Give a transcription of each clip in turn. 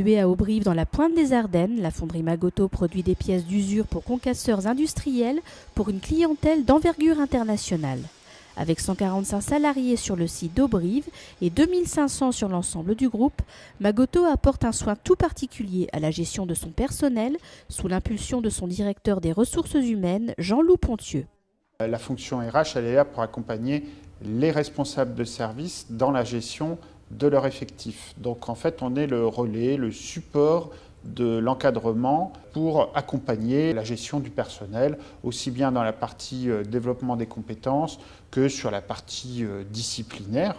Située à Auberive dans la pointe des Ardennes, la fonderie Magoto produit des pièces d'usure pour concasseurs industriels pour une clientèle d'envergure internationale. Avec 145 salariés sur le site d'Auberive et 2500 sur l'ensemble du groupe, Magoto apporte un soin tout particulier à la gestion de son personnel sous l'impulsion de son directeur des ressources humaines, Jean-Loup Pontieux. La fonction RH, elle est là pour accompagner les responsables de service dans la gestion de leur effectif. Donc en fait, on est le relais, le support de l'encadrement pour accompagner la gestion du personnel, aussi bien dans la partie développement des compétences que sur la partie disciplinaire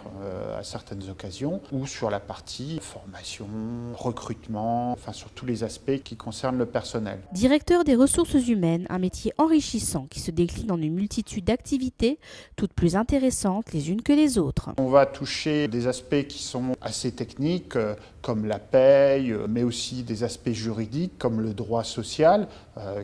à certaines occasions, ou sur la partie formation, recrutement, enfin sur tous les aspects qui concernent le personnel. Directeur des ressources humaines, un métier enrichissant qui se décline en une multitude d'activités, toutes plus intéressantes les unes que les autres. On va toucher des aspects qui sont assez techniques, comme la paye, mais aussi des aspects juridiques, comme le droit social,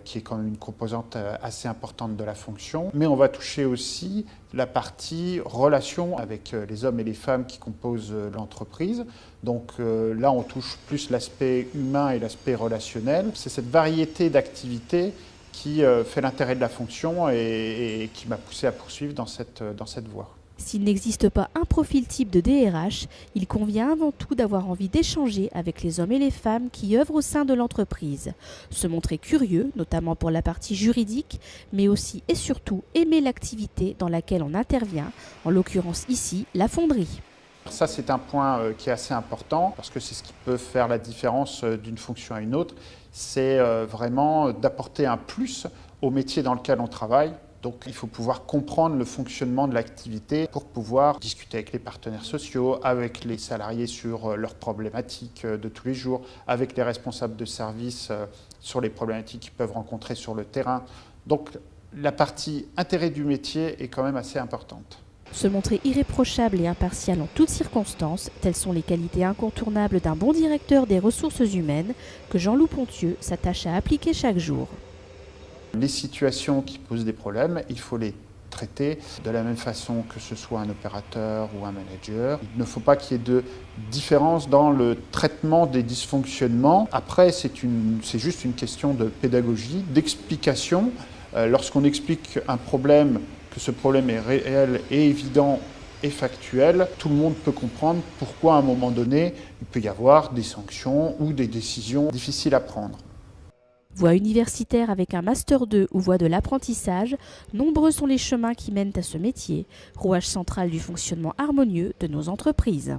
qui est quand même une composante assez importante de la fonction. Mais on va toucher aussi la partie relation avec les hommes et les femmes qui composent l'entreprise. Donc là, on touche plus l'aspect humain et l'aspect relationnel. C'est cette variété d'activités qui fait l'intérêt de la fonction et qui m'a poussé à poursuivre dans cette voie. S'il n'existe pas un profil type de DRH, il convient avant tout d'avoir envie d'échanger avec les hommes et les femmes qui œuvrent au sein de l'entreprise. Se montrer curieux, notamment pour la partie juridique, mais aussi et surtout aimer l'activité dans laquelle on intervient, en l'occurrence ici, la fonderie. Ça, c'est un point qui est assez important parce que c'est ce qui peut faire la différence d'une fonction à une autre. C'est vraiment d'apporter un plus au métier dans lequel on travaille. Donc il faut pouvoir comprendre le fonctionnement de l'activité pour pouvoir discuter avec les partenaires sociaux, avec les salariés sur leurs problématiques de tous les jours, avec les responsables de service sur les problématiques qu'ils peuvent rencontrer sur le terrain. Donc la partie intérêt du métier est quand même assez importante. Se montrer irréprochable et impartial en toutes circonstances, telles sont les qualités incontournables d'un bon directeur des ressources humaines que Jean-Loup Pontieux s'attache à appliquer chaque jour. Les situations qui posent des problèmes, il faut les traiter de la même façon que ce soit un opérateur ou un manager. Il ne faut pas qu'il y ait de différence dans le traitement des dysfonctionnements. Après, c'est juste une question de pédagogie, d'explication. Lorsqu'on explique un problème, que ce problème est réel et évident et factuel, tout le monde peut comprendre pourquoi à un moment donné, il peut y avoir des sanctions ou des décisions difficiles à prendre. Voie universitaire avec un Master 2 ou voie de l'apprentissage, nombreux sont les chemins qui mènent à ce métier, rouage central du fonctionnement harmonieux de nos entreprises.